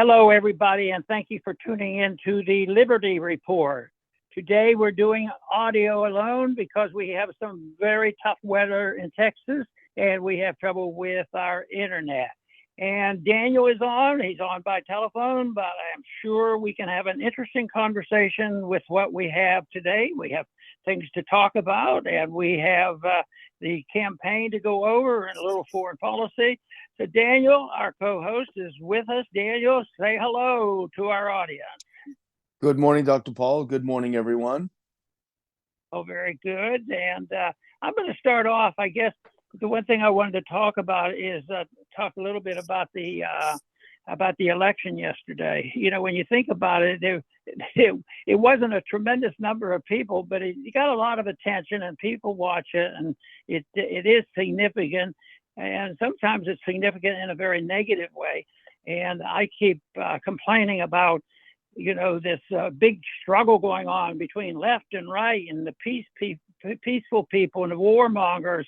Hello, everybody, and thank you for tuning in to the Liberty Report. Today, we're doing audio alone because we have some very tough weather in Texas and we have trouble with our internet. And Daniel is on. He's on by telephone, but I'm sure we can have an interesting conversation with what we have today. We have things to talk about, and we have the campaign to go over and a little foreign policy. So Daniel, our co-host, is with us. Daniel, say hello to our audience. Good morning, Dr. Paul. Good morning, everyone. Oh, very good. And I'm going to start off, I guess, the one thing I wanted to talk about is talk a little bit about the election yesterday. You know, when you think about it, it wasn't a tremendous number of people, but it got a lot of attention and people watch it, and it is significant. And sometimes it's significant in a very negative way. And I keep complaining about, you know, this big struggle going on between left and right and the peaceful people and the warmongers.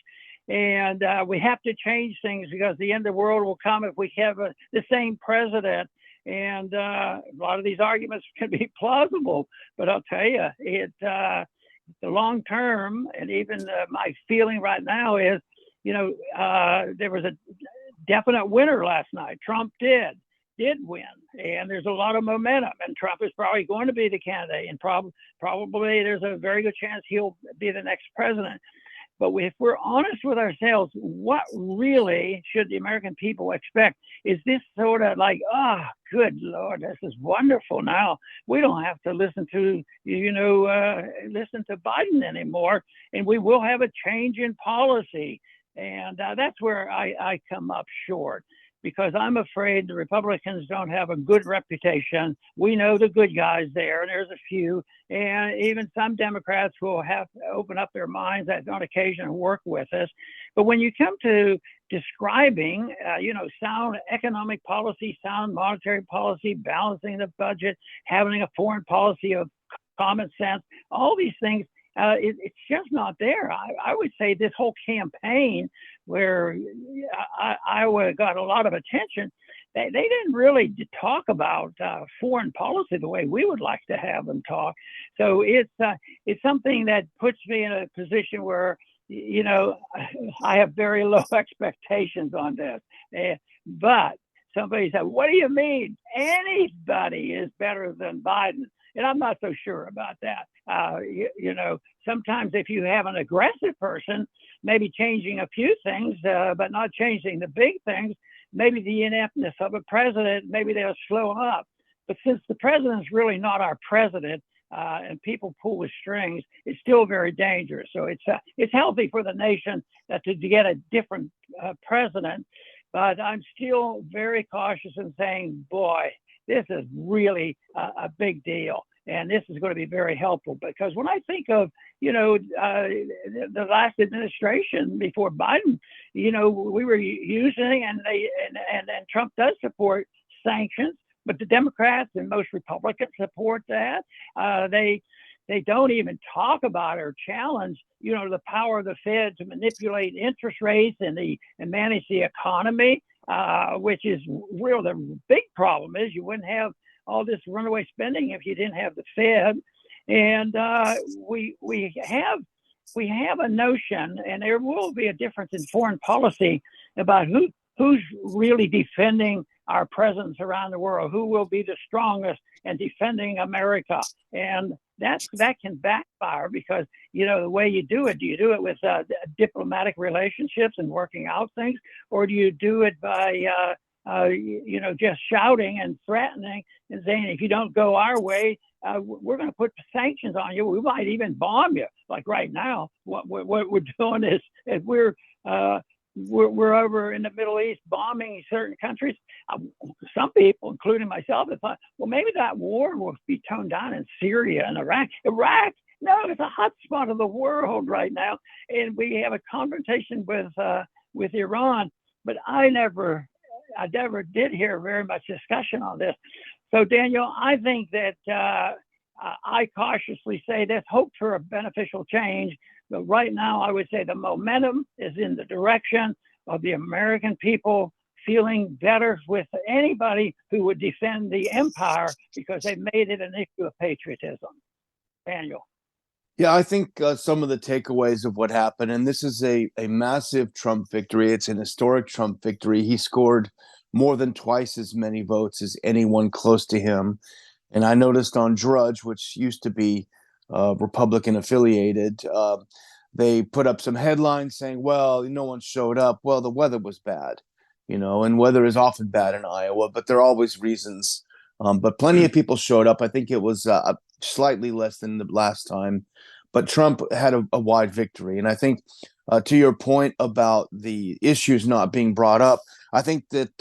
And we have to change things because the end of the world will come if we have the same president. And a lot of these arguments can be plausible, but I'll tell you, the long term, and even my feeling right now is, you know, there was a definite winner last night. Trump did win, and there's a lot of momentum, and Trump is probably going to be the candidate, and probably there's a very good chance he'll be the next president. But if we're honest with ourselves, what really should the American people expect? Is this sort of like, oh, good Lord, this is wonderful. Now we don't have to listen to Biden anymore, and we will have a change in policy. And that's where I come up short, because I'm afraid the Republicans don't have a good reputation. We know the good guys there, and there's a few, and even some Democrats will have to open up their minds on occasion and work with us. But when you come to describing, sound economic policy, sound monetary policy, balancing the budget, having a foreign policy of common sense, all these things, it's just not there. I would say this whole campaign, where Iowa got a lot of attention, they didn't really talk about foreign policy the way we would like to have them talk. So it's something that puts me in a position where, you know, I have very low expectations on this. But somebody said, "What do you mean? Anybody is better than Biden?" And I'm not so sure about that. Sometimes if you have an aggressive person, maybe changing a few things, but not changing the big things, maybe the ineptness of a president, maybe they'll slow up. But since the president's really not our president, and people pull the strings, it's still very dangerous. So it's healthy for the nation to get a different president. But I'm still very cautious in saying, boy, this is really a big deal. And this is going to be very helpful, because when I think of, the last administration before Biden, we were using, and Trump does support sanctions, but the Democrats and most Republicans support that. They don't even talk about or challenge, the power of the Fed to manipulate interest rates and manage the economy, which is real. The big problem is you wouldn't have all this runaway spending if you didn't have the Fed. And we have a notion, and there will be a difference in foreign policy about who's really defending our presence around the world, who will be the strongest in defending America. And that can backfire, because, the way you do it with diplomatic relationships and working out things, or do you do it by just shouting and threatening and saying, if you don't go our way, we're going to put sanctions on you. We might even bomb you. Like right now, what we're doing is we're over in the Middle East bombing certain countries. Some people, including myself, have thought, well, maybe that war will be toned down in Syria and Iraq. No, it's a hot spot of the world right now, and we have a confrontation with Iran. But I never did hear very much discussion on this. So, Daniel, I think that I cautiously say there's hope for a beneficial change. But right now, I would say the momentum is in the direction of the American people feeling better with anybody who would defend the empire because they made it an issue of patriotism. Daniel. Yeah, I think some of the takeaways of what happened, and this is a massive Trump victory. It's an historic Trump victory. He scored more than twice as many votes as anyone close to him. And I noticed on Drudge, which used to be Republican affiliated, they put up some headlines saying, well, no one showed up. Well, the weather was bad, and weather is often bad in Iowa, but there are always reasons. But plenty of people showed up. I think it was slightly less than the last time, but Trump had a wide victory. And I think to your point about the issues not being brought up, I think that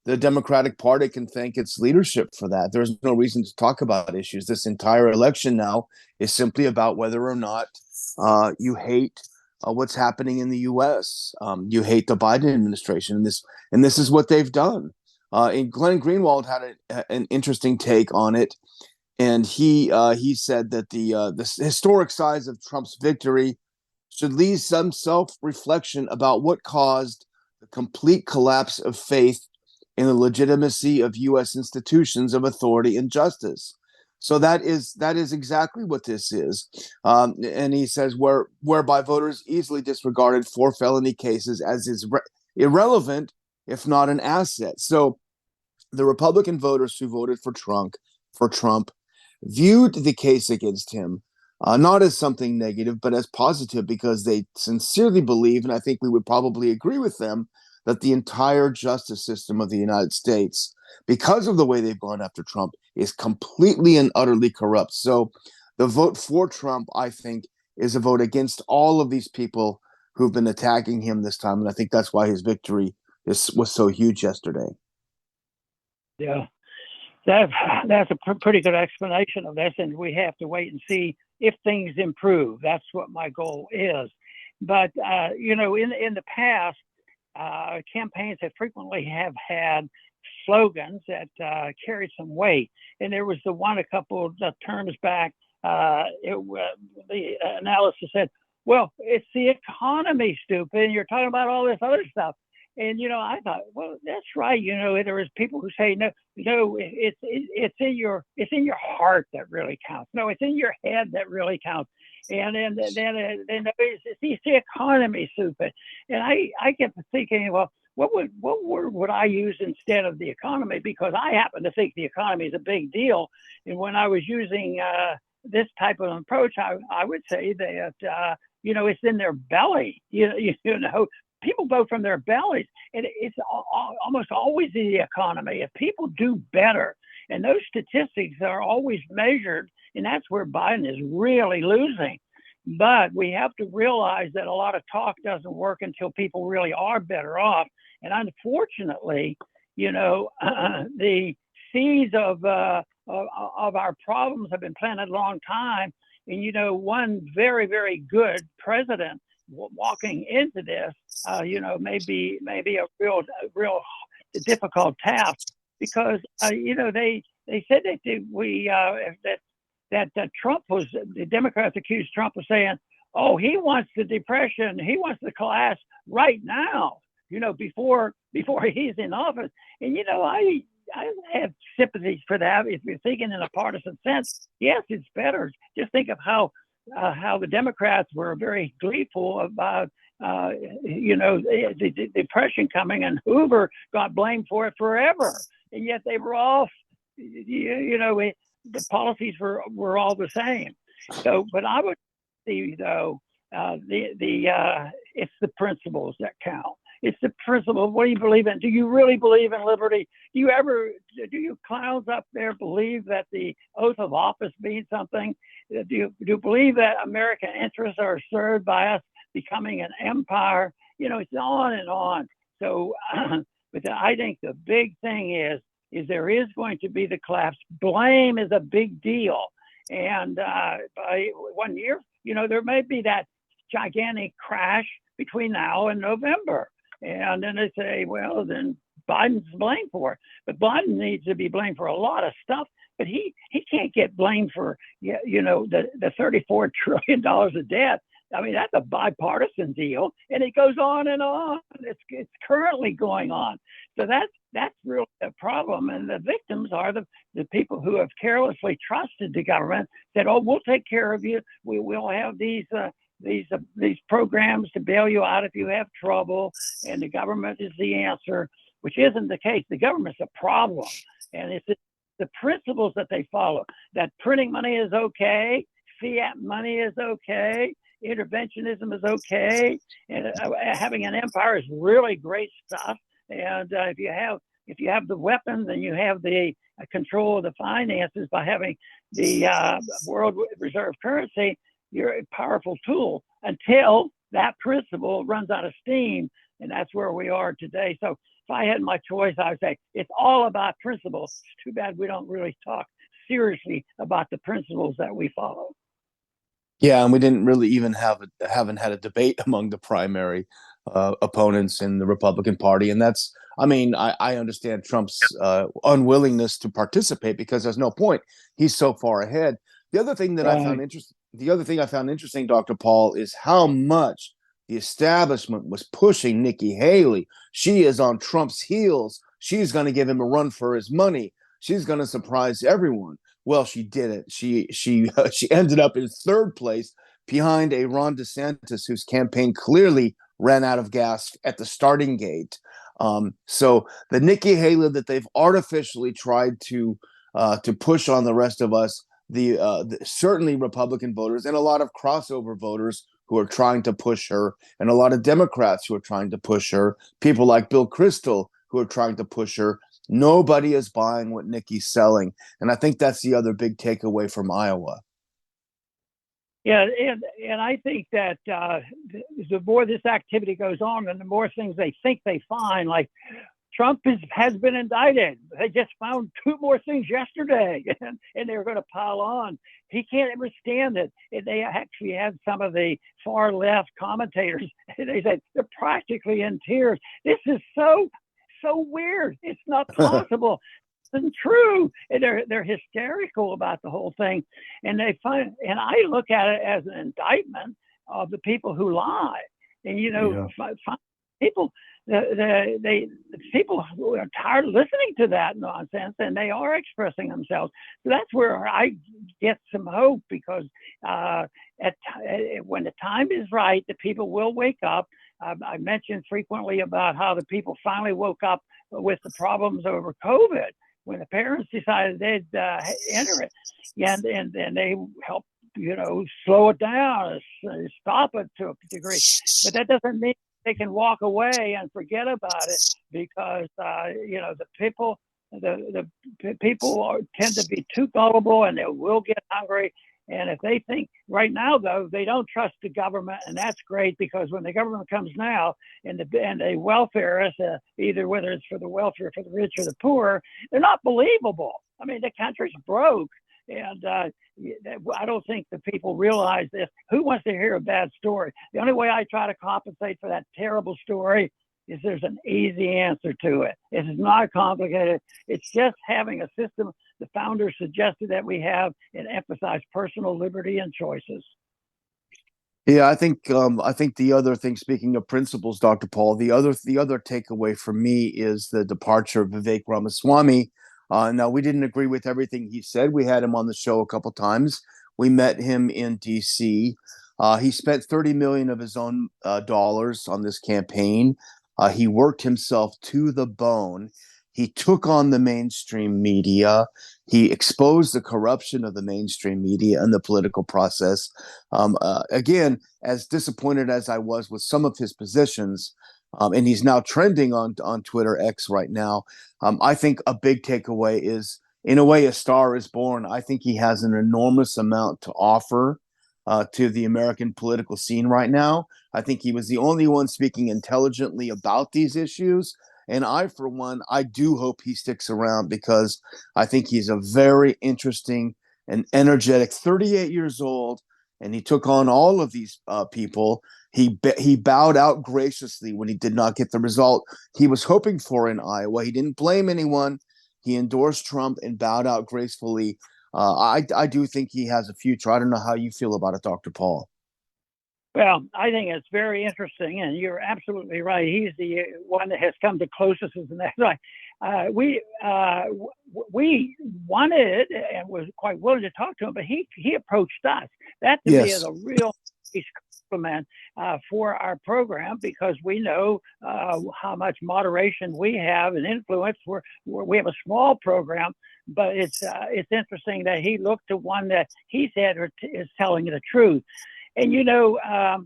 the Democratic Party can thank its leadership for that. There's no reason to talk about issues. This entire election now is simply about whether or not you hate what's happening in the U.S. You hate the Biden administration, and this is what they've done. And Glenn Greenwald had an interesting take on it, and he said that the historic size of Trump's victory should leave some self-reflection about what caused the complete collapse of faith in the legitimacy of U.S. institutions of authority and justice. So that is exactly what this is. And he says whereby voters easily disregarded 4 felony cases as irrelevant, if not an asset. So the Republican voters who voted for Trump viewed the case against him not as something negative, but as positive, because they sincerely believe, and I think we would probably agree with them, that the entire justice system of the United States, because of the way they've gone after Trump, is completely and utterly corrupt. So the vote for Trump, I think, is a vote against all of these people who've been attacking him this time. And I think that's why his victory was so huge yesterday. Yeah, that's a pretty good explanation of this, and we have to wait and see if things improve. That's what my goal is. But in the past, campaigns have frequently had slogans that carried some weight, and there was the one a couple of terms back. The analysis said, "Well, it's the economy, stupid. And you're talking about all this other stuff." And I thought, well, that's right. There was people who say, no, it's in your heart that really counts. No, it's in your head that really counts. And then it's the economy, stupid. And I kept thinking, well, what word would I use instead of the economy? Because I happen to think the economy is a big deal. And when I was using this type of approach, I would say that it's in their belly. People vote from their bellies, and it's almost always the economy. If people do better, and those statistics are always measured, and that's where Biden is really losing. But we have to realize that a lot of talk doesn't work until people really are better off. And unfortunately, the seeds of our problems have been planted a long time. And one very, very good president walking into this, may be a real difficult task, because they said that Trump was, the Democrats accused Trump of saying, oh, he wants the depression, he wants the collapse right now, before he's in office. And I have sympathies for that. If you're thinking in a partisan sense, yes, it's better. Just think of how the Democrats were very gleeful about, the depression coming, and Hoover got blamed for it forever. And yet they were all, the policies were all the same. So, but I would see, though, it's the principles that count. It's the principle. What do you believe in? Do you really believe in liberty? Do you clowns up there believe that the oath of office means something? Do you believe that American interests are served by us becoming an empire? It's on and on. So, but I think the big thing is there is going to be the collapse. Blame is a big deal. And by 1 year, there may be that gigantic crash between now and November. And then they say, well, then Biden's blamed for it. But Biden needs to be blamed for a lot of stuff. But he can't get blamed for, the $34 trillion of debt I mean, that's a bipartisan deal, and it goes on and on. It's currently going on. So that's really a problem. And the victims are the people who have carelessly trusted the government, said, "Oh, we'll take care of you. We will have these programs to bail you out if you have trouble, and the government is the answer," which isn't the case. The government's a problem, and it's the principles that they follow. That printing money is okay, fiat money is okay, interventionism is okay, and having an empire is really great stuff. And if you have the weapons and you have the control of the finances by having the world reserve currency, you're a powerful tool until that principle runs out of steam. And that's where we are today. So if I had my choice, I would say it's all about principles. It's too bad we don't really talk seriously about the principles that we follow. Yeah, and we didn't really even haven't had a debate among the primary opponents in the Republican Party, and that's. I mean, I understand Trump's unwillingness to participate because there's no point. He's so far ahead. The other thing that I found interesting, Dr. Paul, is how much the establishment was pushing Nikki Haley. She is on Trump's heels. She's going to give him a run for his money. She's going to surprise everyone. Well, she didn't. She ended up in third place behind a Ron DeSantis whose campaign clearly ran out of gas at the starting gate. So the Nikki Haley that they've artificially tried to push on the rest of us, certainly Republican voters and a lot of crossover voters who are trying to push her, and a lot of Democrats who are trying to push her, people like Bill Kristol who are trying to push her. Nobody is buying what Nikki's selling. And I think that's the other big takeaway from Iowa. Yeah, and I think that the more this activity goes on and the more things they think they find, like Trump has been indicted. They just found 2 more things yesterday, and they're going to pile on. He can't ever stand it. And they actually had some of the far left commentators, and they said they're practically in tears. This is so weird. It's not possible. Isn't true. And they're hysterical about the whole thing. And I look at it as an indictment of the people who lie. And people people who are tired of listening to that nonsense, and they are expressing themselves. So that's where I get some hope, because when the time is right, the people will wake up. I mentioned frequently about how the people finally woke up with the problems over COVID when the parents decided they'd enter it, and they helped slow it down, stop it to a degree. But that doesn't mean they can walk away and forget about it, because the people tend to be too gullible, and they will get hungry. And if they think right now, though, they don't trust the government, and that's great, because when the government comes now and the welfare, either whether it's for the welfare for the rich or the poor, they're not believable. I mean, the country's broke, and I don't think the people realize this. Who wants to hear a bad story? The only way I try to compensate for that terrible story is there's an easy answer to it. It is not complicated. It's just having a system the founders suggested that we have, and emphasize personal liberty and choices. Yeah, I think the other thing, speaking of principles, Dr. Paul, the other takeaway for me is the departure of Vivek Ramaswamy. Now, we didn't agree with everything he said. We had him on the show a couple times. We met him in D.C. He spent $30 million of his own dollars on this campaign. He worked himself to the bone. He took on the mainstream media. He exposed the corruption of the mainstream media and the political process. Again, as disappointed as I was with some of his positions, and he's now trending on Twitter X right now, I think a big takeaway is, in a way, a star is born. I think he has an enormous amount to offer to the American political scene right now. I think he was the only one speaking intelligently about these issues. And for one, I do hope he sticks around, because I think he's a very interesting and energetic 38 years old, and he took on all of these people. He bowed out graciously when he did not get the result he was hoping for in Iowa. He didn't blame anyone. He endorsed Trump and bowed out gracefully. I do think he has a future. I don't know how you feel about it, Dr. Paul. Well, I think it's very interesting, and you're absolutely right. He's the one that has come the closest, and that's right. We wanted and was quite willing to talk to him, but he approached us. That to me is Yes. a real compliment for our program, because we know how much moderation we have and influence. We have a small program, but it's interesting that he looked to one that he said is telling the truth. And I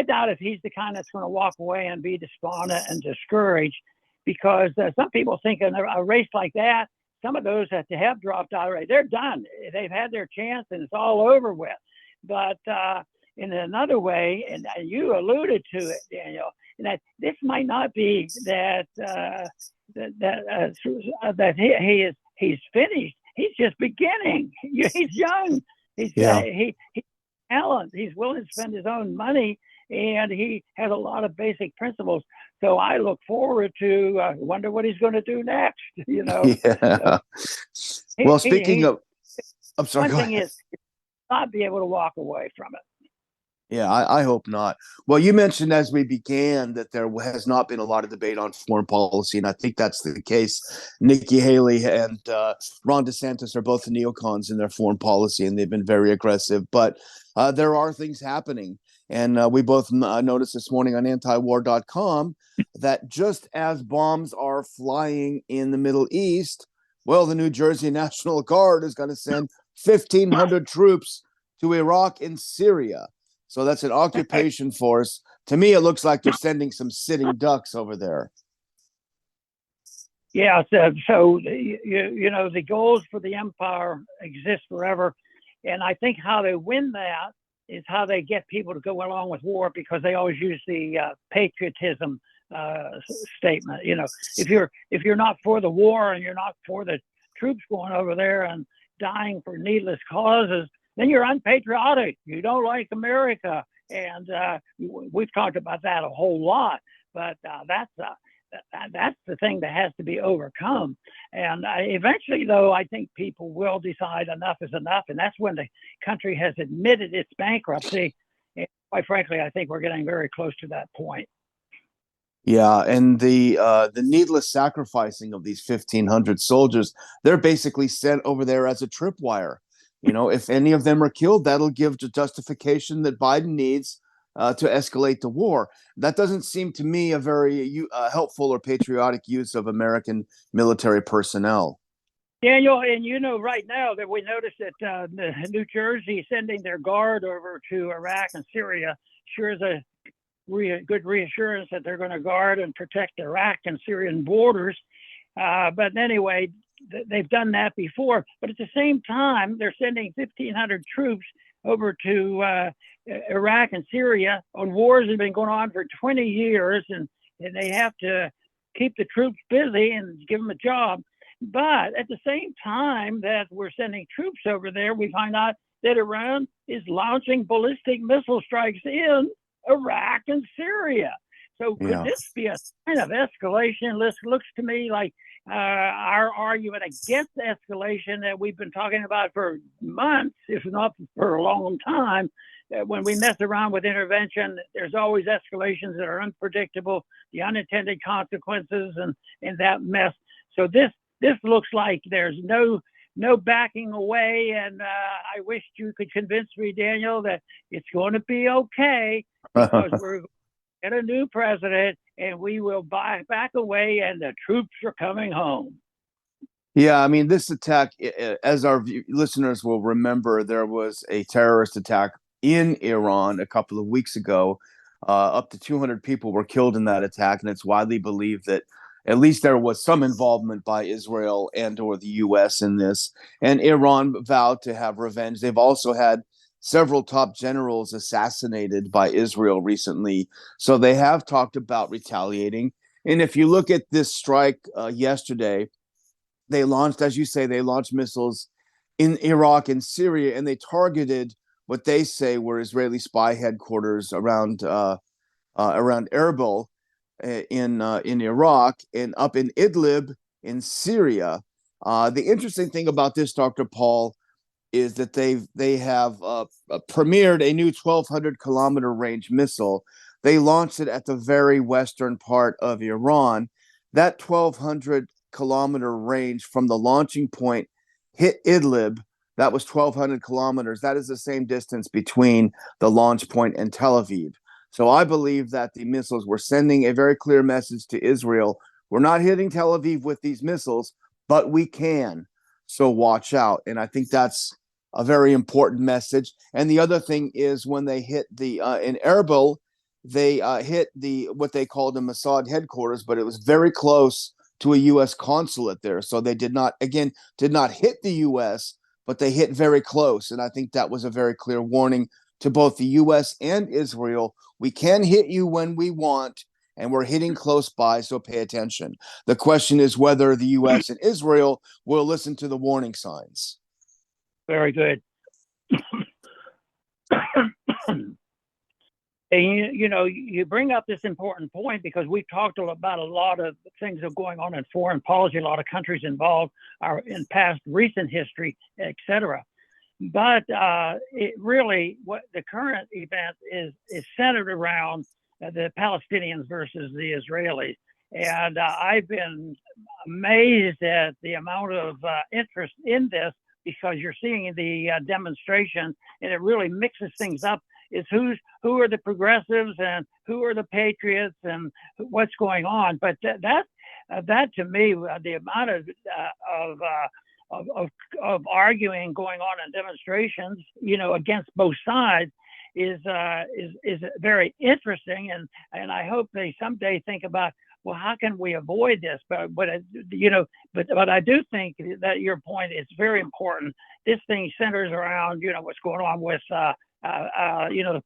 doubt if he's the kind that's going to walk away and be despondent and discouraged, because some people think in a race like that, some of those that have dropped out already, they're done. They've had their chance and it's all over with. But in another way, and you alluded to it, Daniel, that this might not be that he's finished. He's just beginning. He's young. He's Yeah. he's talent. He's willing to spend his own money, and he has a lot of basic principles. So I look forward to wonder what he's going to do next. Yeah. Well, speaking of, I'm sorry, One go thing ahead. is not be able to walk away from it. Yeah, I hope not. Well, you mentioned as we began that there has not been a lot of debate on foreign policy, and I think that's the case. Nikki Haley and Ron DeSantis are both neocons in their foreign policy, and they've been very aggressive. But there are things happening. And we both noticed this morning on antiwar.com that just as bombs are flying in the Middle East, well, the New Jersey National Guard is going to send 1,500 troops to Iraq and Syria. So that's an occupation force. To me, it looks like they're sending some sitting ducks over there. Yeah, so the goals for the empire exist forever, and I think how they win that is how they get people to go along with war, because they always use the patriotism statement. If you're not for the war and you're not for the troops going over there and dying for needless causes, then you're unpatriotic. You don't like America, and we've talked about that a whole lot. But that's the thing that has to be overcome. And eventually, though, I think people will decide enough is enough, and that's when the country has admitted its bankruptcy. And quite frankly, I think we're getting very close to that point. Yeah, and the needless sacrificing of these 1,500 soldiers, they're basically sent over there as a tripwire. If any of them are killed, that'll give the justification that Biden needs to escalate the war. That doesn't seem to me a very helpful or patriotic use of American military personnel. Daniel, and right now that we noticed that New Jersey sending their guard over to Iraq and Syria sure is a good reassurance that they're going to guard and protect Iraq and Syrian borders. But anyway, they've done that before. But at the same time, they're sending 1,500 troops over to Iraq and Syria on wars that have been going on for 20 years, and they have to keep the troops busy and give them a job. But at the same time that we're sending troops over there, we find out that Iran is launching ballistic missile strikes in Iraq and Syria. So could this be a kind of escalation? This looks to me like our argument against escalation that we've been talking about for months, if not for a long time. When we mess around with intervention, there's always escalations that are unpredictable, the unintended consequences, and that mess. So this looks like there's no backing away, and I wish you could convince me, Daniel, that it's going to be okay, because we're going to get a new president and we will back away and the troops are coming home. Yeah, I mean, this attack, as our listeners will remember, there was a terrorist attack in Iran a couple of weeks ago. Up to 200 people were killed in that attack, and it's widely believed that at least there was some involvement by Israel and or the U.S. in this. And Iran vowed to have revenge. They've also had several top generals assassinated by Israel recently. So they have talked about retaliating. And if you look at this strike yesterday, they launched, as you say, they launched missiles in Iraq and Syria, and they targeted what they say were Israeli spy headquarters around Erbil in Iraq and up in Idlib in Syria. The interesting thing about this, Dr. Paul, is that they have premiered a new 1,200-kilometer range missile. They launched it at the very western part of Iran. That 1,200-kilometer range from the launching point hit Idlib. That was 1,200 kilometers. That is the same distance between the launch point and Tel Aviv. So I believe that the missiles were sending a very clear message to Israel. We're not hitting Tel Aviv with these missiles, but we can. So watch out. And I think that's a very important message. And the other thing is when they hit the in Erbil, they hit the what they called the Mossad headquarters, but it was very close to a U.S. consulate there. So they did not hit the U.S., but they hit very close. And I think that was a very clear warning to both the U.S. and Israel. We can hit you when we want, and we're hitting close by, so pay attention. The question is whether the U.S. and Israel will listen to the warning signs. Very good. And you bring up this important point because we've talked about a lot of things that are going on in foreign policy, a lot of countries involved are in past recent history, etc. But it really, what the current event is centered around the Palestinians versus the Israelis. And I've been amazed at the amount of interest in this because you're seeing the demonstration, and it really mixes things up. Is who are the progressives and who are the patriots and what's going on? But that to me, the amount of arguing going on in demonstrations, against both sides, is very interesting, and I hope they someday think about, well, how can we avoid this? But I do think that your point is very important. This thing centers around what's going on with the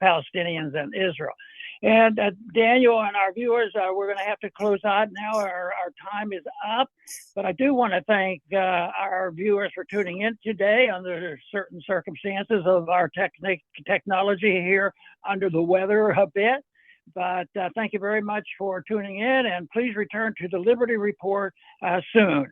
Palestinians and Israel. And Daniel and our viewers, we're going to have to close out now. Our time is up, but I do want to thank our viewers for tuning in today under certain circumstances of our technology here, under the weather a bit. But thank you very much for tuning in, and please return to the Liberty Report soon.